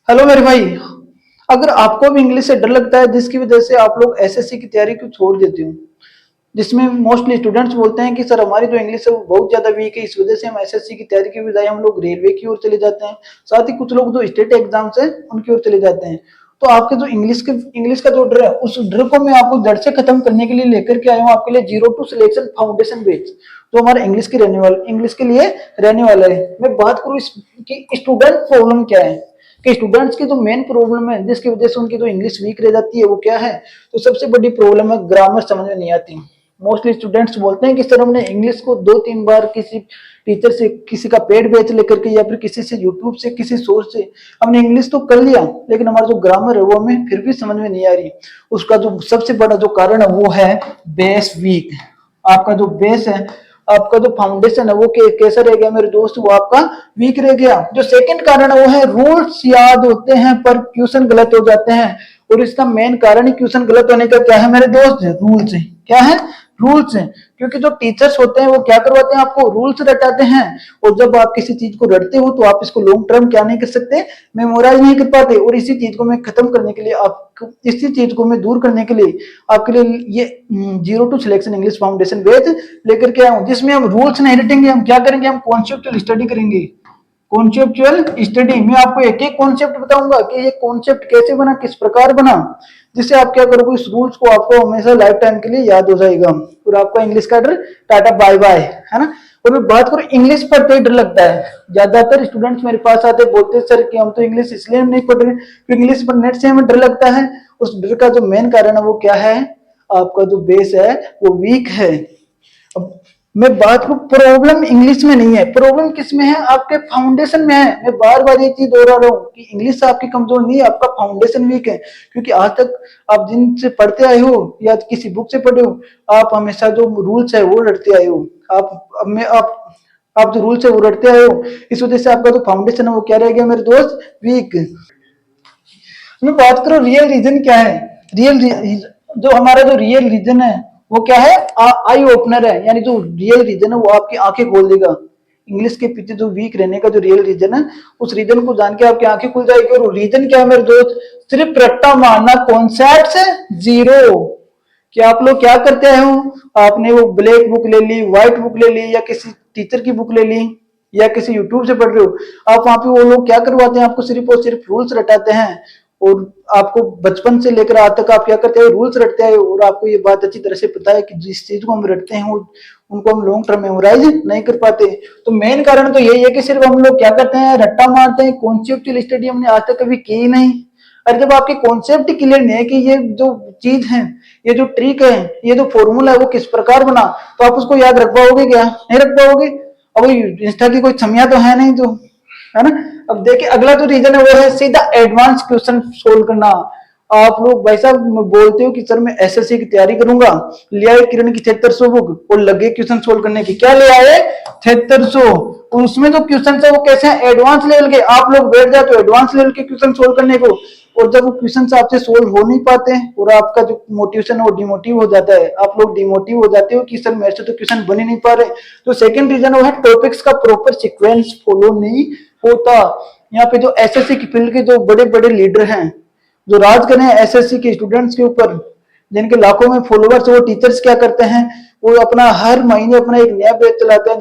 Hello मेरे भाई। अगर आपको भी इंग्लिश से डर लगता है जिसकी वजह से आप लोग एसएससी की तैयारी को छोड़ देते हो, जिसमें मोस्टली स्टूडेंट्स बोलते हैं कि सर हमारी जो इंग्लिश है वो बहुत ज्यादा वीक है, इस वजह से हम एसएससी की तैयारी के बजाय हम लोग रेलवे की ओर चले जाते हैं। साथ ही कुछ लोग जो स्टेट एग्जाम्स है उनकी ओर चले जाते हैं। तो आपके जो इंग्लिश का जो डर है उस डर को मैं आपको जड़ से खत्म करने के लिए लेकर के आया हूँ आपके लिए जीरो टू सिलेक्शन फाउंडेशन बेच, जो हमारे इंग्लिश के लिए रहने वाला है। मैं बात करूँ इसकी स्टूडेंट प्रॉब्लम क्या है कि स्टूडेंट्स की जो मेन प्रॉब्लम है जिसकी वजह से उनकी जो इंग्लिश वीक रह जाती है वो क्या है। तो सबसे बड़ी प्रॉब्लम है ग्रामर समझ में नहीं आती। मोस्टली स्टूडेंट्स बोलते हैं कि सर हमने इंग्लिश को 2-3 बार किसी टीचर से, किसी का पेड बैच लेकर के या फिर किसी से यूट्यूब से, किसी सोर्स से हमने इंग्लिश तो कर लिया, लेकिन हमारा जो ग्रामर है वो हमें फिर भी समझ में नहीं आ रही। उसका जो सबसे बड़ा जो कारण है वो है बेस वीक। आपका जो बेस है, आपका जो फाउंडेशन है वो कैसा रह गया मेरे दोस्त, वो आपका वीक रह गया। जो सेकंड कारण है वो है रूल्स याद होते हैं पर क्वेश्चन गलत हो जाते हैं। और इसका मेन कारण ही क्वेश्चन गलत होने का क्या है मेरे दोस्त, रूल्स है। क्या है? रूल्स है। क्योंकि जो टीचर्स होते हैं वो क्या करवाते हैं, आपको रूल्स रटाते हैं। और जब आप किसी चीज को रटते हो तो आप इसको लॉन्ग टर्म क्या नहीं कर सकते, मेमोराइज नहीं कर पाते। और इसी चीज को मैं खत्म करने के लिए, आप इसी चीज को मैं दूर करने के लिए आपके लिए ये zero to selection English foundation batch लेकर के आया हूं, जिसमें हम रूल्स नहीं रटेंगे। हम क्या करेंगे, हम कॉन्सेप्चुअल स्टडी करेंगे। कॉन्सेप्चुअल स्टडी में आपको एक एक कॉन्सेप्ट बताऊंगा कि ये कॉन्सेप्ट कैसे बना, किस प्रकार बना, जिससे आप क्या करोगे, इस रूल्स को आपको हमेशा लाइफ टाइम के लिए याद हो जाएगा और आपका इंग्लिश का डर टाटा बाय बाय, है ना। और मैं बात करूं इंग्लिश पढ़ते ही डर लगता है। ज्यादातर स्टूडेंट्स मेरे पास आते बोलते सर कि हम तो इंग्लिश इसलिए नहीं पढ़ रहे क्योंकि इंग्लिश पढ़ने से हमें डर लगता है। उस डर का जो मेन कारण है वो क्या है, आपका जो बेस है वो वीक है। अब मैं बात करूं, प्रॉब्लम इंग्लिश में नहीं है, प्रॉब्लम किस में है, आपके फाउंडेशन में है। मैं बार बार ये चीज दोहरा रहा हूँ कि इंग्लिश आपकी कमजोर नहीं है, आपका फाउंडेशन वीक है। क्योंकि आज तक आप जिनसे पढ़ते आए हो या किसी बुक से पढ़े हो, आप हमेशा जो रूल्स है वो रटते आए हो। आप जो रूल्स है वो रटते आए हो, इस वजह से आपका जो फाउंडेशन है वो क्या रह गया मेरे दोस्त, वीक। मैं बात करूं रियल रीजन क्या है, जो हमारा जो रियल रीजन है वो क्या है, आई ओपनर है। यानी जो रियल रीजन है वो आपकी आंखें खोल देगा। इंग्लिश के पीछे जो वीक रहने का जो रियल रीजन है, उस रीजन को जान के आपकी आंखें खुल जाएगी। और रीजन क्या है मेरे दोस्त, सिर्फ रट्टा मारना, कॉन्सेप्ट से जीरो। कि आप लोग क्या करते हो, आपने वो ब्लैक बुक ले ली, व्हाइट बुक ले ली, या किसी टीचर की बुक ले ली, या किसी यूट्यूब से पढ़ रहे हो, आप वहां पे वो लोग क्या करवाते हैं, आपको सिर्फ और सिर्फ रूल्स रटाते हैं। और आपको बचपन से लेकर आज तक आप क्या करते हैं, रूल्स रटते हैं। और आपको ये बात अच्छी तरह से पता है कि जिस चीज को हम रटते हैं उनको हम लॉन्ग टर्म मेमोराइज नहीं कर पाते। तो मेन कारण तो यही है कि सिर्फ हम लोग क्या करते हैं, रट्टा मारते हैं। कॉन्सेप्चुअल स्टडी हमने आज तक कभी की ही नहीं। और जब आपके कॉन्सेप्ट क्लियर नहीं है कि ये जो चीज है, ये जो ट्रिक है, ये जो फॉर्मूला है वो किस प्रकार बना, तो आप उसको याद रख पाओगे क्या, नहीं रख पाओगे। अब इंस्टा की कोई छमिया तो है नहीं, जो है ना। अब देखिए अगला जो रीजन है वो है सीधा एडवांस क्वेश्चन सोल्व करना। आप लोग भाई साहब बोलते हो कि सर मैं एसएससी की तैयारी करूंगा, ले आए किरण की 7300 बुक और लगे क्वेश्चन सोल्व करने की, क्या ले आए 7300। और उसमें जो क्वेश्चन है वो कैसे हैं, एडवांस लेवल के। आप लोग बैठ जाते हो एडवांस लेवल के क्वेश्चन सोल्व करने को, और जब वो क्वेश्चन आपसे सोल्व हो नहीं पाते और आपका जो मोटिवेशन है वो डिमोटिव हो जाता है। आप लोग डिमोटिव हो जाते हो कि सर मेरे से तो क्वेश्चन बन ही नहीं पा रहे। तो सेकंड रीजन वो है टॉपिक्स का प्रॉपर सीक्वेंस फॉलो नहीं होता। यहाँ पे जो एसएससी की फील्ड के जो बड़े बड़े लीडर हैं, जो राज कर रहे हैं एसएससी के स्टूडेंट्स के ऊपर, जिनके लाखों में फॉलोवर्स, वो टीचर्स क्या करते हैं, वो अपना हर महीने अपना एक नया बैच चलाते हैं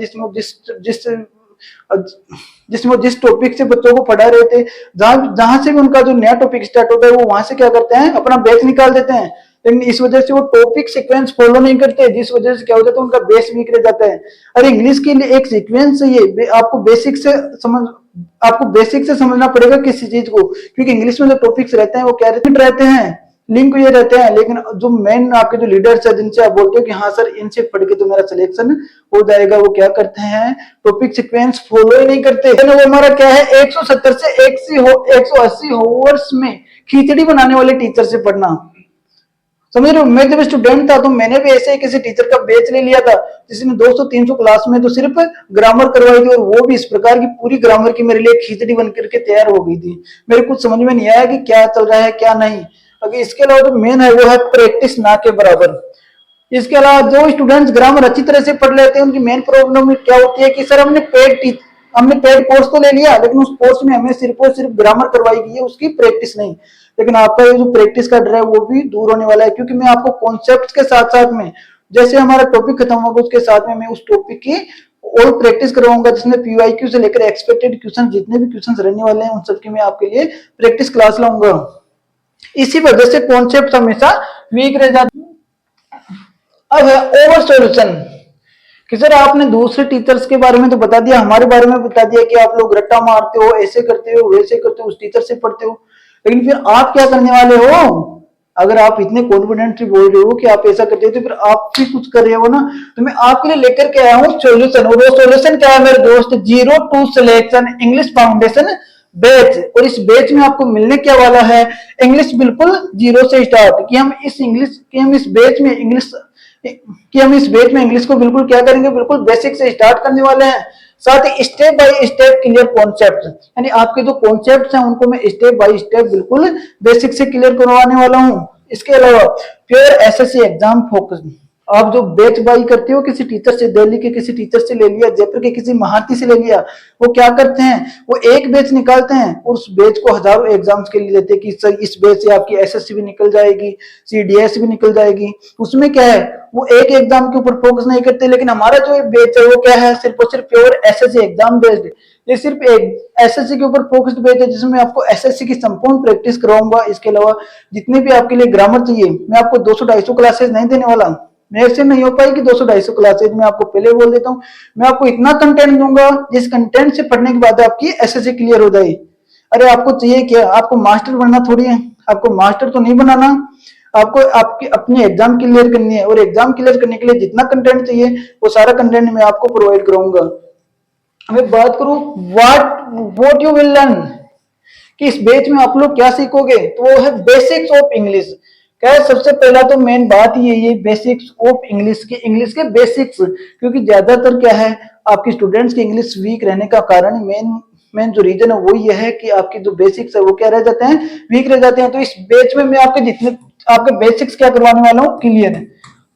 जिसमें जिस टॉपिक से बच्चों को पढ़ा रहे थे, जहां जहां से भी उनका जो नया टॉपिक स्टार्ट होता है वो वहां से क्या करते हैं, अपना बैच निकाल देते हैं। लेकिन इस वजह से वो टॉपिक सीक्वेंस फॉलो नहीं करते, जिस वजह से क्या हो जाता है, उनका बेस वीक रह जाता है। और इंग्लिश के लिए एक सीक्वेंस चाहिए, आपको बेसिक से समझना पड़ेगा किसी चीज को। क्योंकि इंग्लिश में जो टॉपिक्स रहते हैं वो क्या रहते हैं, लिंक ये रहते हैं। लेकिन जो मेन आपके जो लीडर्स है, जिनसे आप बोलते हो कि हाँ सर इनसे पढ़ के तो मेरा सिलेक्शन हो जाएगा, वो क्या करते हैं, टॉपिक सीक्वेंस फॉलो ही नहीं करते। वो हमारा क्या है, 170 से 180 होवर्स में खिचड़ी बनाने वाले टीचर से पढ़ना। समझ रहे हो, मैं जब स्टूडेंट था तो मैंने भी ऐसे ही किसी टीचर का बैच ले लिया था, जिसने 200-300 क्लास में तो सिर्फ ग्रामर करवाई थी, और वो भी इस प्रकार की पूरी ग्रामर की मेरे लिए खिचड़ी बन करके तैयार हो गई थी। मेरे कुछ समझ में नहीं आया कि क्या चल रहा है क्या नहीं। अगर इसके अलावा जो मेन है वो है प्रैक्टिस ना के बराबर। इसके अलावा जो स्टूडेंट्स ग्रामर अच्छी तरह से पढ़ लेते हैं, उनकी मेन प्रॉब्लम क्या होती है कि सर हमने टेट कोर्स तो ले लिया, लेकिन उस कोर्स में हमें सिर्फ और सिर्फ ग्रामर करवाई गई है, उसकी प्रैक्टिस नहीं। लेकिन आपका ये जो प्रैक्टिस का डर है वो भी दूर होने वाला है, क्योंकि मैं आपको कॉन्सेप्ट के साथ साथ में, जैसे हमारा टॉपिक खत्म होगा उसके साथ में मैं उस टॉपिक की और प्रैक्टिस करवाऊंगा, जिसमें पीवाईक्यू से लेकर एक्सपेक्टेड क्वेश्चन, जितने भी क्वेश्चन रहने वाले हैं उन सबकी मैं आपके लिए प्रैक्टिस क्लास लाऊंगा। इसी वजह से कॉन्सेप्ट हमेशा वीक रह जाते हैं। अब है ओवर सॉल्यूशन, कि सर आपने दूसरे टीचर्स के बारे में तो बता दिया, हमारे बारे में बता दिया कि आप लोग रट्टा मारते हो, ऐसे करते हो, वैसे करते हो, उस टीचर से पढ़ते हो, लेकिन फिर आप क्या करने वाले हो? अगर आप इतने कॉन्फिडेंटली बोल रहे हो कि आप ऐसा करते हो, तो फिर आप भी कुछ कर रहे हो ना। तो मैं आपके लिए लेकर के आया हूँ सॉल्यूशन, और वो सॉल्यूशन क्या है मेरे दोस्त? Zero to selection English foundation batch. और इस बैच में आपको मिलने क्या वाला है? इंग्लिश बिल्कुल जीरो से स्टार्ट, कि हम इस बैच में इंग्लिश को बिल्कुल क्या करेंगे? बिल्कुल बेसिक से स्टार्ट करने वाले हैं। साथ ही step by step clear concept, यानी आपके जो कॉन्सेप्ट हैं उनको मैं स्टेप बाय स्टेप बिल्कुल बेसिक से क्लियर करवाने वाला हूं। इसके अलावा प्योर एसएससी एग्जाम फोकस, आप जो बैच बाई करते हो किसी टीचर से, दिल्ली के किसी टीचर से ले लिया, जयपुर के किसी महारथी से ले लिया, वो क्या करते हैं? वो एक बैच निकालते हैं और उस बैच को हजारों एग्जाम्स के लिए देते हैं कि सर इस बैच से आपकी एसएससी भी निकल जाएगी, सीडीएस भी निकल जाएगी। उसमें क्या है, वो एक एग्जाम के ऊपर फोकस नहीं करते, लेकिन हमारा जो बैच है वो क्या है? सिर्फ और सिर्फ प्योर एसएससी एग्जाम बेस्ड। ये सिर्फ एक एसएससी के ऊपर फोकस्ड बैच है, जिसमें आपको एसएससी की संपूर्ण प्रैक्टिस करवाऊंगा। इसके अलावा जितने भी आपके लिए ग्रामर चाहिए, मैं आपको 200-250 क्लासेस नहीं देने वाला, मेरे से नहीं हो पाएगी 200-250 क्लासेज। मैं आपको पहले बोल देता हूँ, मैं आपको इतना कंटेंट दूंगा जिस कंटेंट से पढ़ने के बाद आपकी एसएससी क्लियर हो जाए। अरे आपको चाहिए क्या? आपको मास्टर बनना थोड़ी है, आपको मास्टर तो नहीं बनाना, आपको आपकी अपनी एग्जाम क्लियर करनी है, और एग्जाम क्लियर करने के लिए जितना कंटेंट चाहिए वो सारा कंटेंट मैं आपको प्रोवाइड कराऊंगा। मैं बात करूं व्हाट यू विल लर्न, कि इस बैच में आप लोग क्या सीखोगे, तो वो है बेसिक्स ऑफ इंग्लिश। क्या है? सबसे पहला तो मेन बात ये बेसिक्स ऑफ इंग्लिश के बेसिक्स, क्योंकि ज्यादातर क्या है, आपकी स्टूडेंट्स की इंग्लिश वीक रहने का कारण मेन जो रीजन है वो ये है कि आपकी जो बेसिक्स है वो क्या रह जाते हैं? वीक रह जाते हैं। तो इस बैच में मैं आपके बेसिक्स क्या करवाने वाला हूँ? क्लियर है।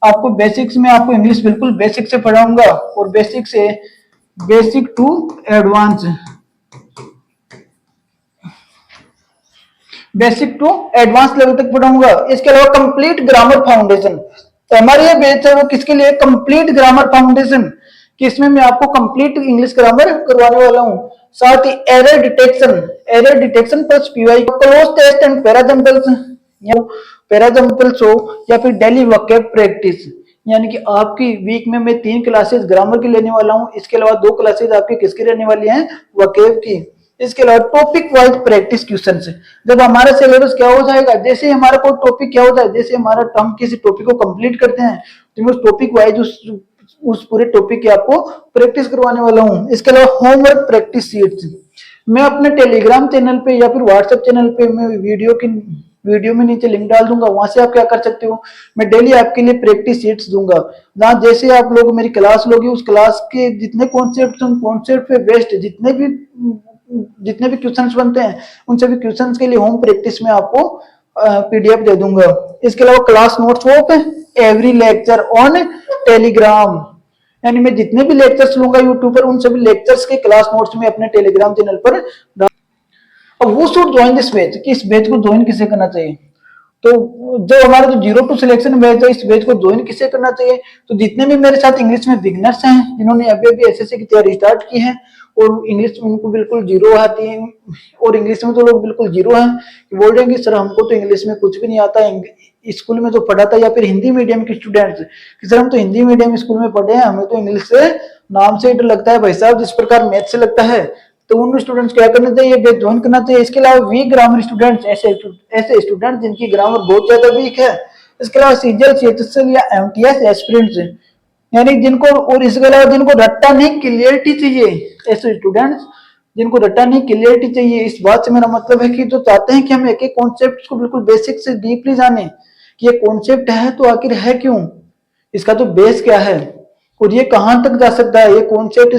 आपको बेसिक्स में आपको इंग्लिश बिल्कुल बेसिक से पढ़ाऊंगा, और basic to advance, basic to advance level तक पढ़ाऊंगा। इसके अलावा कंप्लीट ग्रामर फाउंडेशन, तो हमारी ये बैच है वो किसके लिए? कंप्लीट ग्रामर फाउंडेशन, कि इसमें मैं आपको कंप्लीट इंग्लिश ग्रामर करवाने वाला हूँ। साथ ही error detection plus PY, cloze test and parajumbles हो या फिर डेली वोकैब प्रैक्टिस, यानी कि आपकी वीक में मैं 3 क्लासेस ग्रामर की लेने वाला हूँ। इसके अलावा 2 क्लासेस आपकी किसकी रहने वाली हैं? वोकैब की। इसके अलावा टॉपिक वाइज प्रैक्टिस क्वेश्चन से, जब हमारा सिलेबस क्या हो जाएगा, जैसे हमारा कोई टॉपिक क्या होता है, जैसे हमारा हम किसी टॉपिक को कंप्लीट करते हैं, तो मैं उस टॉपिक वाइज उस पूरे टॉपिक की आपको प्रैक्टिस करवाने वाला हूँ। इसके अलावा होमवर्क प्रैक्टिस शीट्स, मैं अपने टेलीग्राम चैनल पे या फिर व्हाट्सएप चैनल पे मैं वीडियो में नीचे लिंक डाल दूंगा, वहां से आप क्या कर सकते हो, मैं डेली आपके लिए प्रैक्टिस शीट्स दूंगा, जहां जैसे आप लोग मेरी क्लास लोगे उस क्लास के जितने कॉन्सेप्ट, उन कॉन्सेप्ट पे बेस्ड जितने भी क्वेश्चंस बनते हैं उन सभी क्वेश्चंस के लिए होम प्रैक्टिस में आपको पीडीएफ दे दूंगा। इसके अलावा class notes of every lecture on Telegram, यानी मैं जितने भी लेक्चर्स लूंगा यूट्यूब पर उन सभी लेक्चर्स के क्लास नोट्स में अपने टेलीग्राम चैनल पर। अब वो शुड ज्वाइन दिस बैच, कि इस बैच को ज्वाइन किसे करना चाहिए, तो जो हमारा जो जीरो टू सिलेक्शन बैच है इस बैच को ज्वाइन किसे करना चाहिए, तो जितने भी मेरे साथ इंग्लिश में बिगनर्स हैं जिन्होंने अभी एसएससी की तैयारी स्टार्ट की है और इंग्लिश में उनको बिल्कुल जीरो आती है, और इंग्लिश में तो लोग बिल्कुल जीरो हैं, बोल रहे हैं कि सर हमको तो इंग्लिश में कुछ भी नहीं आता, स्कूल में जो पढ़ा था, या फिर हिंदी मीडियम के स्टूडेंट्स कि सर हम तो हिंदी मीडियम स्कूल में पढ़े हैं, हमें तो इंग्लिश से नाम से डर लगता है भाई साहब, जिस प्रकार मैथ से लगता है, तो उन स्टूडेंट्स क्या करना चाहिए? बैच ज्वाइन करना चाहिए। इसके अलावा वीक ग्रामर स्टूडेंट्स, ऐसे स्टूडेंट्स जिनकी ग्रामर बहुत ज्यादा वीक है, इसके अलावा सीजीएल, सीएचएसएल या एमटीएस एस्पिरेंट्स, यानी जिनको, और इसके अलावा जिनको रट्टा नहीं क्लियरिटी चाहिए, ऐसे स्टूडेंट्स जिनको रट्टा नहीं क्लियरिटी चाहिए। इस बात से मेरा मतलब है कि जो चाहते हैं कि हम एक एक कॉन्सेप्ट को बिल्कुल बेसिक से डीपली जाने, कि ये कॉन्सेप्ट है तो आखिर है क्यों, इसका तो बेस क्या है और ये कहां तक जा सकता है, ये कॉन्सेप्ट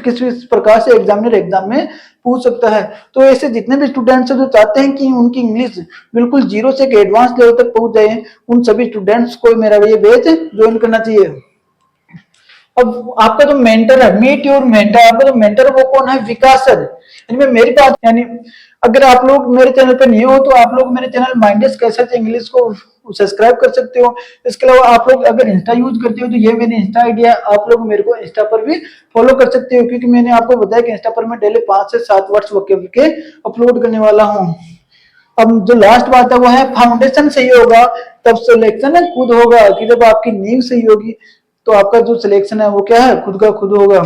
किस प्रकार से एग्जाम में पूछ सकता है। तो ऐसे जितने भी स्टूडेंट्स हैं जो चाहते हैं कि उनकी इंग्लिश बिल्कुल जीरो से एडवांस लेवल तक पहुंच जाए, उन सभी स्टूडेंट्स को मेरा ये बैच ज्वाइन करना चाहिए। अब आपका जो मेंटर है, मीट योर मेंटर, आपका जो मेंटर है वो कौन है? विकास सर। यानी मेरी बात, यानी अगर आप लोग मेरे चैनल पे नहीं हो तो आप लोग मेरे चैनल माइंडस कैसे इंग्लिश को सब्सक्राइब कर सकते हो। इसके अलावा आप लोग अगर इंस्टा यूज करते हो तो ये मेरी इंस्टा आईडी है, आप लोग मेरे को इंस्टा पर भी फॉलो कर सकते हो, क्योंकि मैंने आपको बताया कि इंस्टा पर मैं डेली 5 से 7 वर्ड्स के अपलोड करने वाला हूँ। अब जो लास्ट बात है वो है फाउंडेशन सही होगा तब सिलेक्शन है खुद होगा, कि जब आपकी नींव सही होगी तो आपका जो सिलेक्शन है वो क्या है? खुद का खुद होगा।